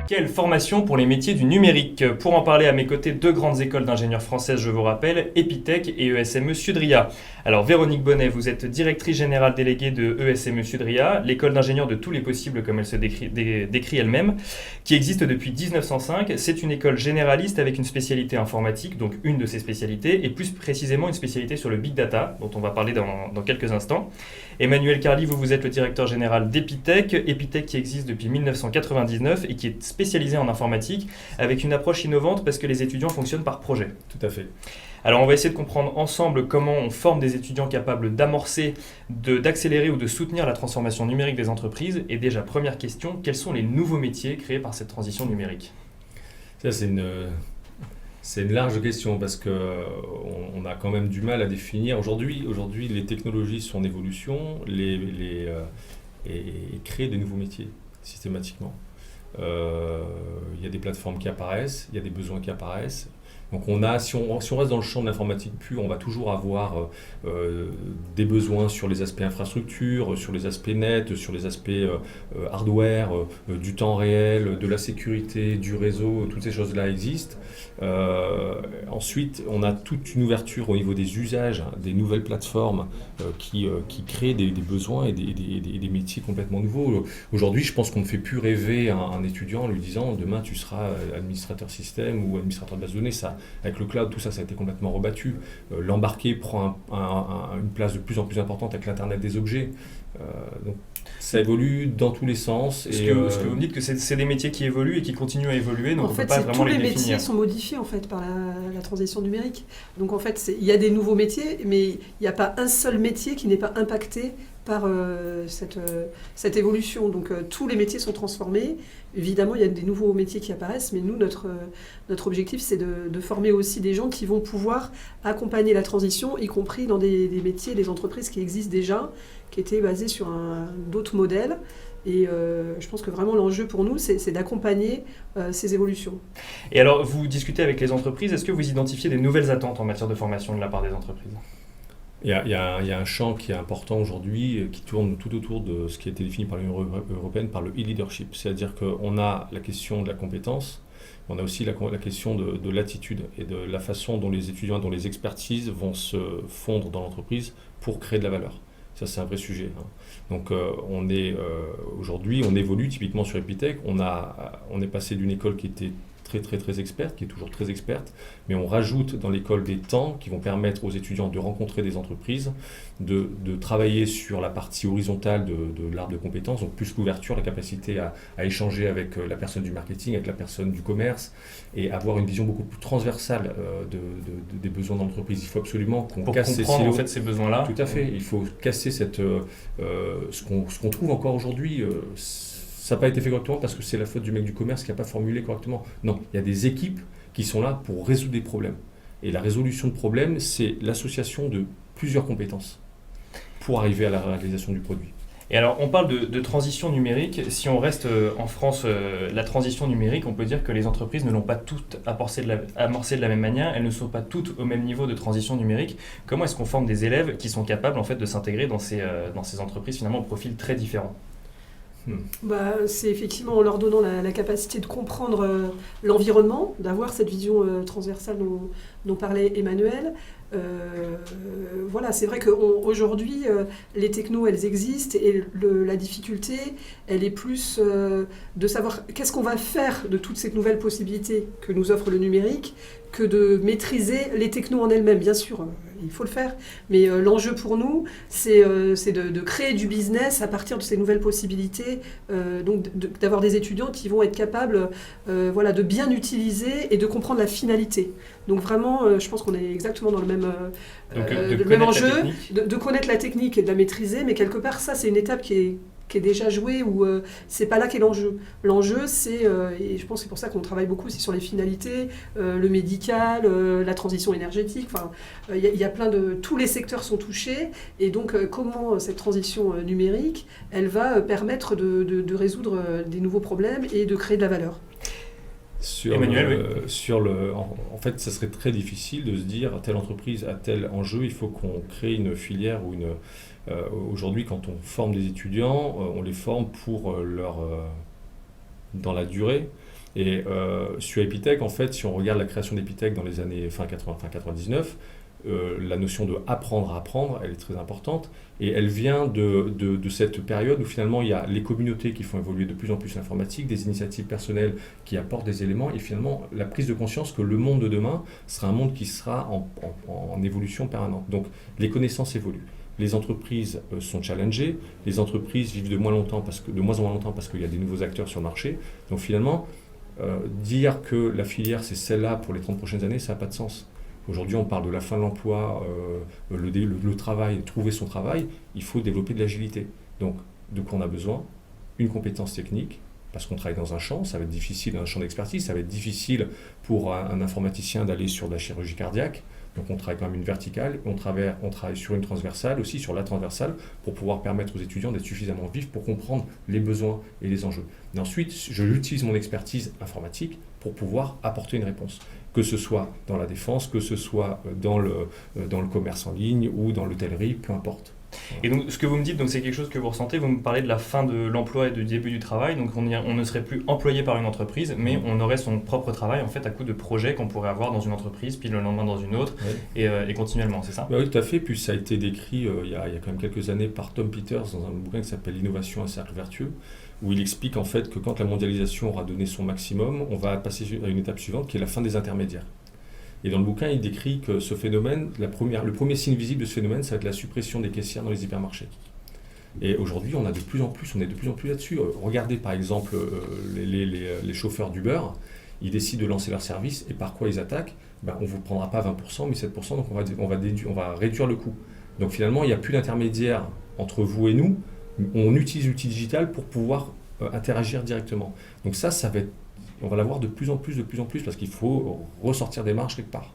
Quelle formation pour les métiers du numérique? Pour en parler à mes côtés, deux grandes écoles d'ingénieurs françaises, je vous rappelle, Epitech et ESME Sudria. Alors Véronique Bonnet, vous êtes directrice générale déléguée de ESME Sudria, l'école d'ingénieurs de tous les possibles comme elle se décrit elle-même, qui existe depuis 1905. C'est une école généraliste avec une spécialité informatique, donc une de ses spécialités, et plus précisément une spécialité sur le big data, dont on va parler dans quelques instants. Emmanuel Carly, vous êtes le directeur général d'Epitech, Epitech qui existe depuis 1999 et qui est spécialisé en informatique avec une approche innovante parce que les étudiants fonctionnent par projet. Tout à fait. Alors on va essayer de comprendre ensemble comment on forme des étudiants capables d'amorcer, d'accélérer ou de soutenir la transformation numérique des entreprises. Et déjà, première question, quels sont les nouveaux métiers créés par cette transition numérique? Ça, c'est une large question parce qu'on a quand même du mal à définir. Aujourd'hui, les technologies sont en évolution et créent des nouveaux métiers systématiquement. Il y a des plateformes qui apparaissent, il y a des besoins qui apparaissent. Donc si on reste dans le champ de l'informatique pure, on va toujours avoir des besoins sur les aspects infrastructure, sur les aspects net, sur les aspects hardware, du temps réel, de la sécurité, du réseau, toutes ces choses-là existent. Ensuite, on a toute une ouverture au niveau des usages, des nouvelles plateformes qui créent des besoins et des métiers complètement nouveaux. Aujourd'hui, je pense qu'on ne fait plus rêver un étudiant en lui disant demain tu seras administrateur système ou administrateur de base de données. Ça, avec le cloud, tout ça, ça a été complètement rebattu. L'embarqué prend une place de plus en plus importante avec l'Internet des objets. Donc, ça évolue dans tous les sens. Ce que vous me dites que c'est des métiers qui évoluent et qui continuent à évoluer, donc en on fait, ne peut pas vraiment les définir. Tous les métiers sont modifiés en fait, par la transition numérique. Donc en fait, il y a des nouveaux métiers, mais il n'y a pas un seul métier qui n'est pas impacté par cette évolution. Donc tous les métiers sont transformés. Évidemment, il y a des nouveaux métiers qui apparaissent, mais nous, notre objectif, c'est de former aussi des gens qui vont pouvoir accompagner la transition, y compris dans des métiers, des entreprises qui existent déjà, qui étaient basées sur d'autres modèles. Et je pense que vraiment l'enjeu pour nous, c'est d'accompagner ces évolutions. Et alors, vous discutez avec les entreprises, est-ce que vous identifiez des nouvelles attentes en matière de formation de la part des entreprises ? Il y a un champ qui est important aujourd'hui, qui tourne tout autour de ce qui a été défini par l'Union européenne, par le e-leadership. C'est-à-dire qu'on a la question de la compétence, on a aussi la question de l'attitude et de la façon dont les étudiants, dont les expertises vont se fondre dans l'entreprise pour créer de la valeur. Ça, c'est un vrai sujet. Donc, aujourd'hui, on évolue typiquement sur Epitech. On est passé d'une école qui était très experte, qui est toujours très experte, mais on rajoute dans l'école des temps qui vont permettre aux étudiants de rencontrer des entreprises, de travailler sur la partie horizontale de l'arbre de compétences, donc plus l'ouverture, la capacité à échanger avec la personne du marketing, avec la personne du commerce, et avoir une vision beaucoup plus transversale des besoins de l'entreprise. Il faut absolument qu'on casse ces silos. En fait, ces besoins-là. Tout à fait. Il faut casser ce qu'on trouve encore aujourd'hui. Ça n'a pas été fait correctement parce que c'est la faute du mec du commerce qui n'a pas formulé correctement. Non, il y a des équipes qui sont là pour résoudre des problèmes. Et la résolution de problèmes, c'est l'association de plusieurs compétences pour arriver à la réalisation du produit. Et alors, on parle de transition numérique. Si on reste en France, la transition numérique, on peut dire que les entreprises ne l'ont pas toutes amorcée de la même manière. Elles ne sont pas toutes au même niveau de transition numérique. Comment est-ce qu'on forme des élèves qui sont capables en fait, de s'intégrer dans ces entreprises finalement au profil très différent ? C'est effectivement en leur donnant la capacité de comprendre l'environnement, d'avoir cette vision transversale dont parlait Emmanuel. C'est vrai qu'aujourd'hui, les technos, elles existent et la difficulté, elle est plus de savoir qu'est-ce qu'on va faire de toutes ces nouvelles possibilités que nous offre le numérique, que de maîtriser les technos en elles-mêmes. Bien sûr, il faut le faire, mais l'enjeu pour nous, c'est de créer du business à partir de ces nouvelles possibilités, donc d'avoir des étudiants qui vont être capables de bien utiliser et de comprendre la finalité. Donc vraiment, je pense qu'on est exactement dans le même enjeu, de connaître la technique et de la maîtriser, mais quelque part, ça, c'est une étape qui est déjà jouée, où c'est pas là qu'est l'enjeu. L'enjeu, c'est, et je pense que c'est pour ça qu'on travaille beaucoup aussi sur les finalités, le médical, la transition énergétique, il y a tous les secteurs sont touchés, et donc comment cette transition numérique, elle va permettre de résoudre des nouveaux problèmes et de créer de la valeur. Emmanuel, en fait, ça serait très difficile de se dire telle entreprise a tel enjeu, il faut qu'on crée une filière ou aujourd'hui, quand on forme des étudiants, on les forme pour dans la durée. Et sur Epitech, en fait, si on regarde la création d'Epitech dans les années fin 99, la notion de apprendre à apprendre, elle est très importante. Et elle vient de cette période où finalement il y a les communautés qui font évoluer de plus en plus l'informatique, des initiatives personnelles qui apportent des éléments, et finalement la prise de conscience que le monde de demain sera un monde qui sera en évolution permanente. Donc les connaissances évoluent. Les entreprises sont challengées, les entreprises vivent de moins en moins longtemps parce qu'il y a des nouveaux acteurs sur le marché. Donc finalement, dire que la filière c'est celle-là pour les 30 prochaines années, ça n'a pas de sens. Aujourd'hui, on parle de la fin de l'emploi, le travail, trouver son travail, il faut développer de l'agilité. Donc, de quoi on a besoin? Une compétence technique, parce qu'on travaille dans un champ, ça va être difficile, un champ d'expertise, ça va être difficile pour un informaticien d'aller sur de la chirurgie cardiaque. Donc on travaille quand même une verticale, on travaille sur une transversale, aussi sur la transversale, pour pouvoir permettre aux étudiants d'être suffisamment vifs pour comprendre les besoins et les enjeux. Et ensuite, j'utilise mon expertise informatique pour pouvoir apporter une réponse, que ce soit dans la défense, que ce soit dans le commerce en ligne ou dans l'hôtellerie, peu importe. Et donc, ce que vous me dites, donc, c'est quelque chose que vous ressentez, vous me parlez de la fin de l'emploi et du début du travail, donc on ne serait plus employé par une entreprise, mais on aurait son propre travail en fait à coup de projets qu'on pourrait avoir dans une entreprise, puis le lendemain dans une autre, et continuellement, c'est ça? Oui, tout à fait, puis ça a été décrit il y a quand même quelques années par Tom Peters dans un bouquin qui s'appelle L'innovation, un cercle vertueux, où il explique en fait que quand la mondialisation aura donné son maximum, on va passer à une étape suivante qui est la fin des intermédiaires. Et dans le bouquin, il décrit que ce phénomène, le premier signe visible de ce phénomène, ça va être la suppression des caissières dans les hypermarchés. Et aujourd'hui, on est de plus en plus là-dessus. Regardez par exemple les chauffeurs d'Uber, ils décident de lancer leur service, et par quoi ils attaquent? On ne vous prendra pas 20%, mais 7%, donc on va réduire le coût. Donc finalement, il n'y a plus d'intermédiaire entre vous et nous, on utilise l'outil digital pour pouvoir interagir directement. Donc ça va être... On va l'avoir de plus en plus, parce qu'il faut ressortir des marges quelque part.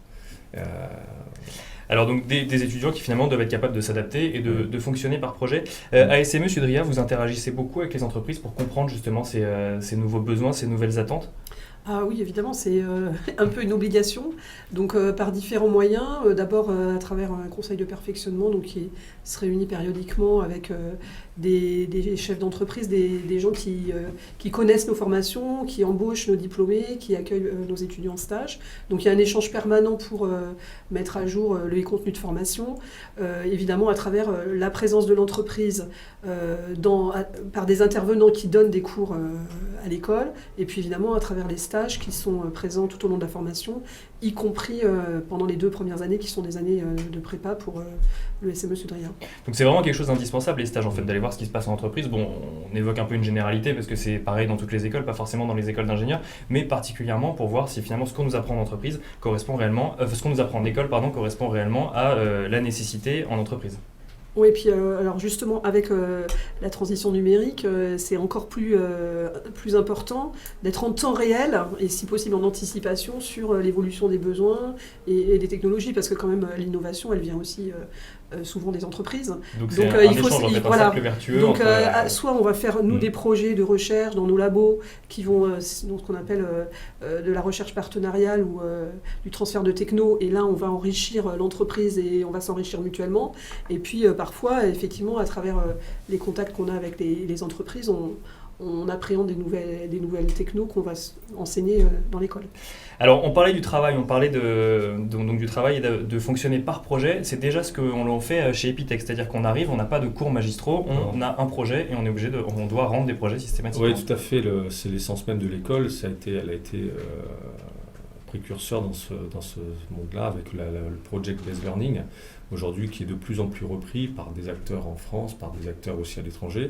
Alors donc des étudiants qui finalement doivent être capables de s'adapter et de fonctionner par projet. ASME, Sudria, vous interagissez beaucoup avec les entreprises pour comprendre justement ces nouveaux besoins, ces nouvelles attentes? Ah oui, évidemment, c'est un peu une obligation. Donc, par différents moyens. D'abord, à travers un conseil de perfectionnement qui se réunit périodiquement avec des chefs d'entreprise, des gens qui connaissent nos formations, qui embauchent nos diplômés, qui accueillent nos étudiants en stage. Donc, il y a un échange permanent pour mettre à jour les contenus de formation. Évidemment, à travers la présence de l'entreprise par des intervenants qui donnent des cours à l'école. Et puis, évidemment, à travers les stages qui sont présents tout au long de la formation, y compris pendant les 2 premières années qui sont des années de prépa pour le SME Sudria. Donc c'est vraiment quelque chose d'indispensable les stages en fait, d'aller voir ce qui se passe en entreprise. Bon, on évoque un peu une généralité parce que c'est pareil dans toutes les écoles, pas forcément dans les écoles d'ingénieurs, mais particulièrement pour voir si finalement ce qu'on nous apprend en entreprise correspond réellement, ce qu'on nous apprend en école correspond réellement à la nécessité en entreprise. Oui, et puis alors justement, avec la transition numérique, c'est encore plus important d'être en temps réel et si possible en anticipation sur l'évolution des besoins et des technologies, parce que quand même l'innovation, elle vient aussi souvent des entreprises. Donc c'est un échange en fait, un cercle vertueux. Donc soit on va faire nous des projets de recherche dans nos labos qui vont dans ce qu'on appelle de la recherche partenariale ou du transfert de techno, et là on va enrichir l'entreprise et on va s'enrichir mutuellement. Et puis parfois, effectivement, à travers les contacts qu'on a avec les entreprises, on appréhende des nouvelles technos qu'on va enseigner dans l'école. Alors, on parlait du travail, on parlait donc du travail et de fonctionner par projet. C'est déjà ce qu'on fait chez Epitech, c'est-à-dire qu'on arrive, on n'a pas de cours magistraux, on a un projet et on doit rendre des projets systématiquement. Oui, tout à fait. C'est l'essence même de l'école. Elle a été précurseur dans ce monde-là avec le Project-Based Learning, aujourd'hui qui est de plus en plus repris par des acteurs en France, par des acteurs aussi à l'étranger.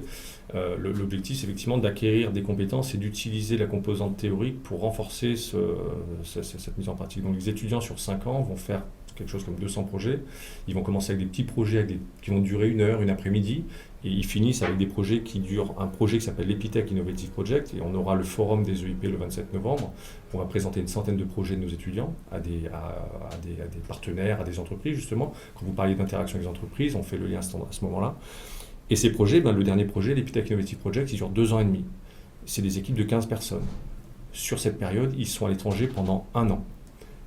L'objectif, c'est effectivement d'acquérir des compétences et d'utiliser la composante théorique pour renforcer cette mise en pratique. Donc les étudiants sur 5 ans vont faire quelque chose comme 200 projets. Ils vont commencer avec des petits projets qui vont durer 1 heure, une après-midi, et ils finissent avec des projets qui durent, un projet qui s'appelle l'Epitech Innovative Project, et on aura le forum des EIP le 27 novembre. On va présenter une centaine de projets de nos étudiants à des partenaires, à des entreprises justement. Quand vous parliez d'interaction avec les entreprises, on fait le lien à ce moment-là. Et ces projets, le dernier projet, l'Epitech Innovative Project, il dure 2 ans et demi. C'est des équipes de 15 personnes. Sur cette période, ils sont à l'étranger pendant 1 an.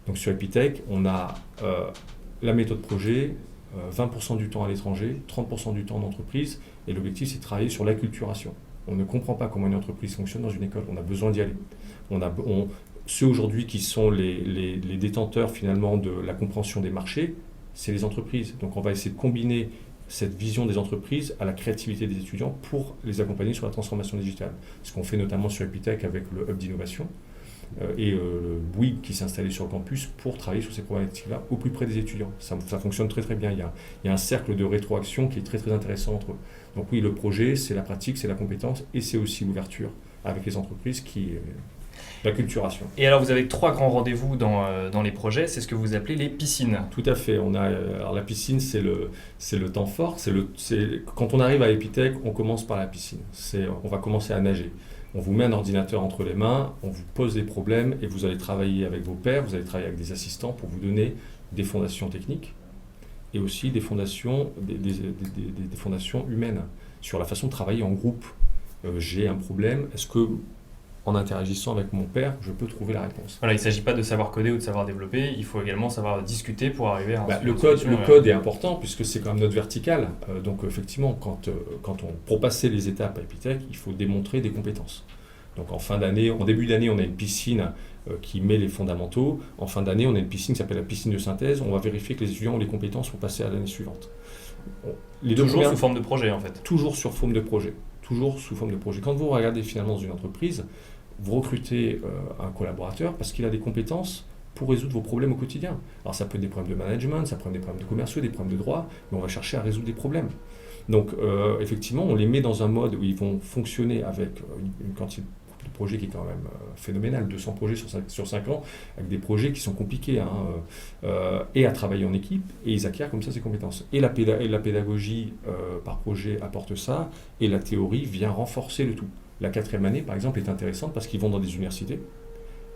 Donc sur Epitech, on a la méthode projet, 20% du temps à l'étranger, 30% du temps en entreprise, et l'objectif c'est de travailler sur l'acculturation. On ne comprend pas comment une entreprise fonctionne dans une école, on a besoin d'y aller. Ceux aujourd'hui qui sont les détenteurs finalement de la compréhension des marchés, c'est les entreprises. Donc on va essayer de combiner cette vision des entreprises à la créativité des étudiants pour les accompagner sur la transformation digitale. Ce qu'on fait notamment sur Epitech avec le Hub d'innovation et le Bouygues qui s'est installé sur le campus pour travailler sur ces problématiques-là au plus près des étudiants. Ça fonctionne très très bien. Il y a un cercle de rétroaction qui est très très intéressant entre eux. Donc oui, le projet, c'est la pratique, c'est la compétence et c'est aussi l'ouverture avec les entreprises l'acculturation. Et alors, vous avez 3 grands rendez-vous dans les projets, c'est ce que vous appelez les piscines. Tout à fait. Alors la piscine, c'est le temps fort. Quand on arrive à Epitech, on commence par la piscine. On va commencer à nager. On vous met un ordinateur entre les mains, on vous pose des problèmes et vous allez travailler avec vos pairs, vous allez travailler avec des assistants pour vous donner des fondations techniques et aussi des fondations humaines sur la façon de travailler en groupe. J'ai un problème, est-ce que en interagissant avec mon père, je peux trouver la réponse. Voilà, il ne s'agit pas de savoir coder ou de savoir développer, il faut également savoir discuter pour arriver à le code est important puisque c'est quand même notre verticale. Donc effectivement, pour passer les étapes à Epitech, il faut démontrer des compétences. Donc en début d'année, on a une piscine qui met les fondamentaux. En fin d'année, on a une piscine qui s'appelle la piscine de synthèse. On va vérifier que les étudiants ont les compétences pour passer à l'année suivante. Toujours sous forme de projet en fait. Toujours sous forme de projet. Toujours sous forme de projet. Quand vous regardez finalement dans une entreprise, vous recrutez un collaborateur parce qu'il a des compétences pour résoudre vos problèmes au quotidien. Alors ça peut être des problèmes de management, ça peut être des problèmes de commerciaux, des problèmes de droit, mais on va chercher à résoudre des problèmes. Donc effectivement, on les met dans un mode où ils vont fonctionner avec une quantité de projets qui est quand même phénoménale, 200 projets sur 5 ans, avec des projets qui sont compliqués, et à travailler en équipe, et ils acquièrent comme ça ces compétences. Et la pédagogie par projet apporte ça, et la théorie vient renforcer le tout. La 4e année, par exemple, est intéressante parce qu'ils vont dans des universités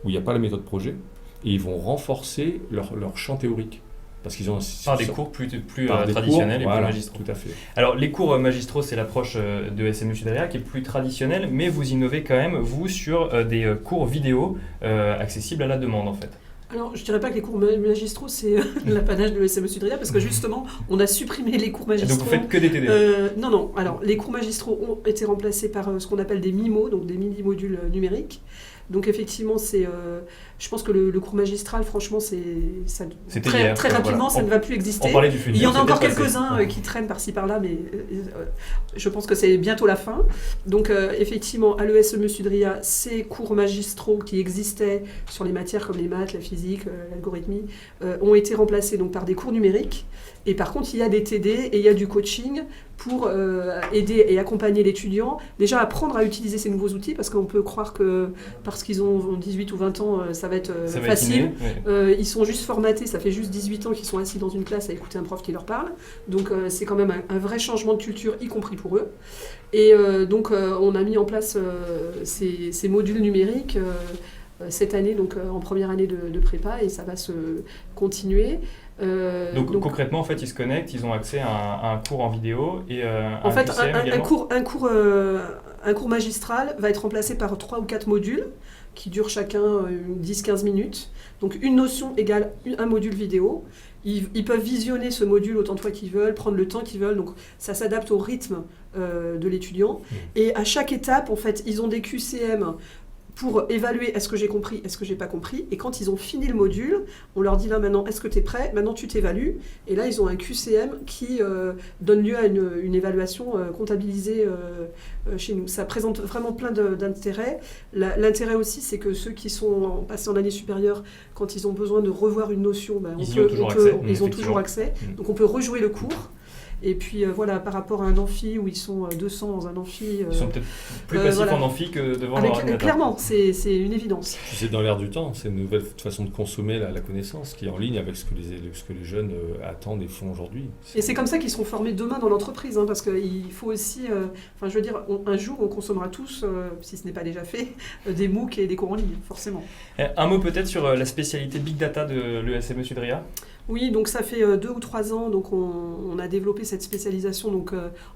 où il n'y a pas la méthode projet et ils vont renforcer leur champ théorique. Parce qu'ils ont par des cours plus traditionnels et plus magistraux. Tout à fait. Alors, les cours magistraux, c'est l'approche de ESM Sudria qui est plus traditionnelle, mais vous innovez quand même, vous, sur des cours vidéo accessibles à la demande, en fait. Alors, je ne dirais pas que les cours magistraux, c'est l'apanage de l'ESM Sudria, parce que justement, on a supprimé les cours magistraux. Et donc, vous faites que des TD Non. Alors, les cours magistraux ont été remplacés par ce qu'on appelle des MIMO, donc des mini-modules numériques. Donc, effectivement, je pense que le cours magistral, franchement, très rapidement, ça ne va plus exister. Il y en a encore quelques-uns qui traînent par-ci par-là, mais je pense que c'est bientôt la fin. Donc, effectivement, à l'ESM Sudria, ces cours magistraux qui existaient sur les matières comme les maths, la physique, l'algorithmie, ont été remplacés donc, par des cours numériques. Et par contre, il y a des TD et il y a du coaching pour aider et accompagner l'étudiant, déjà apprendre à utiliser ces nouveaux outils, parce qu'on peut croire que parce qu'ils ont 18 ou 20 ans, ça va être facile. Ils sont juste formatés, ça fait juste 18 ans qu'ils sont assis dans une classe à écouter un prof qui leur parle. Donc c'est quand même un vrai changement de culture, y compris pour eux. Et donc on a mis en place ces modules numériques cette année, donc en première année de prépa, et ça va se continuer. Donc concrètement, en fait, ils se connectent, ils ont accès à un cours en vidéo et en fait, un cours magistral va être remplacé par 3 ou 4 modules qui durent chacun 10-15 minutes. Donc une notion égale un module vidéo. Ils peuvent visionner ce module autant de fois qu'ils veulent, prendre le temps qu'ils veulent. Donc ça s'adapte au rythme de l'étudiant. Et à chaque étape, en fait, ils ont des QCM pour évaluer est-ce que j'ai compris, est-ce que j'ai pas compris. Et quand ils ont fini le module, on leur dit là maintenant, est-ce que tu es prêt? Maintenant tu t'évalues. Et là, ils ont un QCM qui donne lieu à une évaluation comptabilisée chez nous. Ça présente vraiment plein d'intérêts. L'intérêt aussi, c'est que ceux qui sont passés en année supérieure, quand ils ont besoin de revoir une notion, ils ont toujours accès. Donc on peut rejouer le cours. Et puis voilà, par rapport à un amphi où ils sont 200 dans un amphi... ils sont peut-être plus passifs en amphi que devant leur ordinateur. Clairement, c'est une évidence. C'est dans l'air du temps, c'est une nouvelle façon de consommer la connaissance qui est en ligne avec ce que les jeunes attendent et font aujourd'hui. Et c'est comme ça qu'ils seront formés demain dans l'entreprise, parce qu'il faut aussi... je veux dire, un jour, on consommera tous, si ce n'est pas déjà fait, des MOOC et des cours en ligne, forcément. Un mot peut-être sur la spécialité Big Data de l'ESM Sudria. Oui, donc ça fait 2 ou 3 ans, donc on a développé cette spécialisation donc,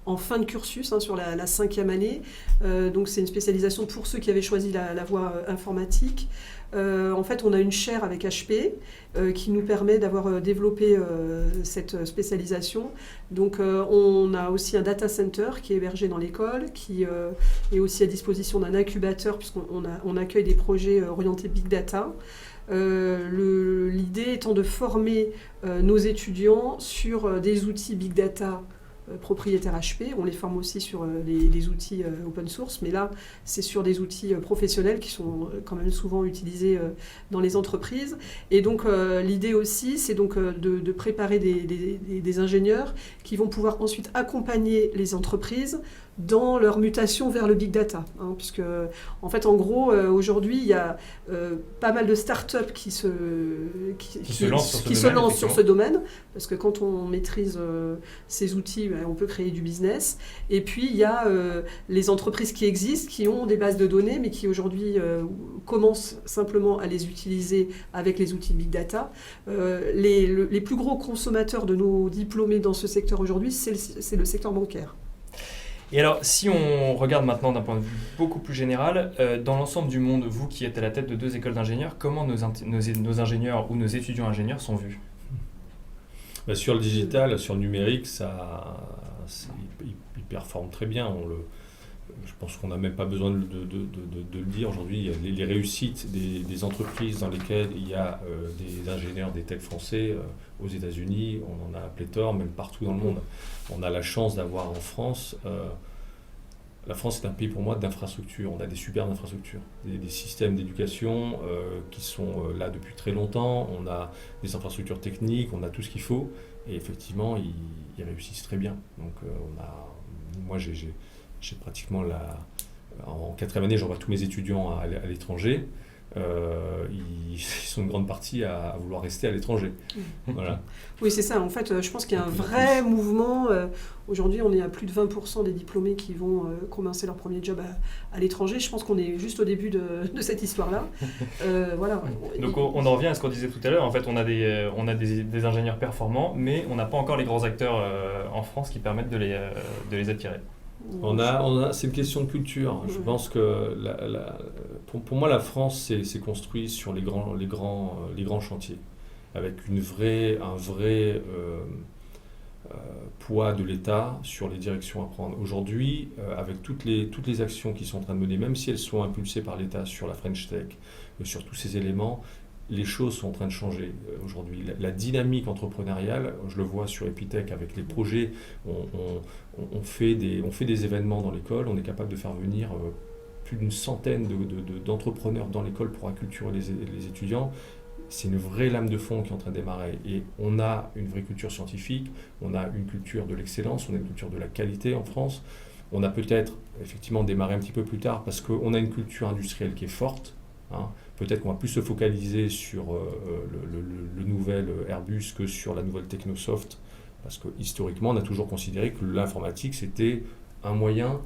en fin de cursus, sur la 5e année. Donc c'est une spécialisation pour ceux qui avaient choisi la voie informatique. En fait, on a une chaire avec HP qui nous permet d'avoir développé cette spécialisation. Donc on a aussi un data center qui est hébergé dans l'école, qui est aussi à disposition d'un incubateur puisqu'on accueille des projets orientés big data. L'idée étant de former nos étudiants sur des outils big data propriétaires HP. On les forme aussi sur les outils open source, mais là, c'est sur des outils professionnels qui sont quand même souvent utilisés dans les entreprises. Et donc, l'idée aussi, c'est donc de préparer des ingénieurs qui vont pouvoir ensuite accompagner les entreprises dans leur mutation vers le big data. Puisque, en fait, en gros, aujourd'hui, il y a pas mal de startups qui se lancent sur ce domaine, parce que quand on maîtrise ces outils, on peut créer du business. Et puis, il y a les entreprises qui existent, qui ont des bases de données, mais qui aujourd'hui commencent simplement à les utiliser avec les outils big data. Les plus gros consommateurs de nos diplômés dans ce secteur aujourd'hui, c'est le secteur bancaire. Et alors, si on regarde maintenant d'un point de vue beaucoup plus général, dans l'ensemble du monde, vous qui êtes à la tête de 2 écoles d'ingénieurs, comment nos ingénieurs ou nos étudiants ingénieurs sont vus ? Sur le digital, sur le numérique, ils performent très bien. Je pense qu'on n'a même pas besoin de le dire. Aujourd'hui, les réussites des entreprises dans lesquelles il y a des ingénieurs, des techs français, aux États-Unis, on en a pléthore, même partout dans le monde. On a la chance d'avoir en France, la France est un pays pour moi d'infrastructures. On a des superbes infrastructures, des systèmes d'éducation qui sont là depuis très longtemps. On a des infrastructures techniques, on a tout ce qu'il faut. Et effectivement, ils réussissent très bien. Donc, moi, j'ai pratiquement en 4e année, j'envoie tous mes étudiants à l'étranger. Ils sont une grande partie à vouloir rester à l'étranger. Voilà. Oui, c'est ça. En fait, je pense qu'il y a un vrai mouvement. Aujourd'hui, on est à plus de 20% des diplômés qui vont commencer leur premier job à l'étranger. Je pense qu'on est juste au début de cette histoire-là. Voilà. Donc on en revient à ce qu'on disait tout à l'heure. En fait, on a des ingénieurs performants, mais on n'a pas encore les grands acteurs en France qui permettent de les attirer. C'est une question de culture. Je pense que pour moi, la France s'est construite sur les grands chantiers, avec un vrai poids de l'État sur les directions à prendre. Aujourd'hui, avec toutes les actions qui sont en train de mener, même si elles sont impulsées par l'État sur la French Tech, sur tous ces éléments, les choses sont en train de changer aujourd'hui. La dynamique entrepreneuriale, je le vois sur Epitech avec les projets, on fait des événements dans l'école, on est capable de faire venir plus d'une centaine d'entrepreneurs dans l'école pour acculturer les étudiants. C'est une vraie lame de fond qui est en train de démarrer. Et on a une vraie culture scientifique, on a une culture de l'excellence, on a une culture de la qualité en France. On a peut-être effectivement démarré un petit peu plus tard parce qu'on a une culture industrielle qui est forte. Peut-être qu'on va plus se focaliser sur le nouvel Airbus que sur la nouvelle Technosoft, parce que historiquement, on a toujours considéré que l'informatique, c'était un moyen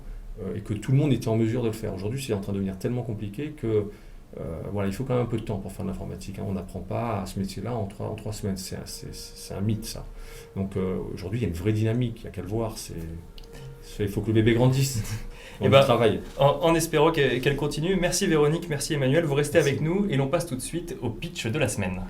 et que tout le monde était en mesure de le faire. Aujourd'hui, c'est en train de devenir tellement compliqué que il faut quand même un peu de temps pour faire de l'informatique. On n'apprend pas à ce métier-là en 3 semaines. C'est un mythe, ça. Donc aujourd'hui, il y a une vraie dynamique, il n'y a qu'à le voir. Il faut que le bébé grandisse. On travaille. En espérant qu'elle continue. Merci Véronique, merci Emmanuel. Vous restez avec nous et l'on passe tout de suite au pitch de la semaine.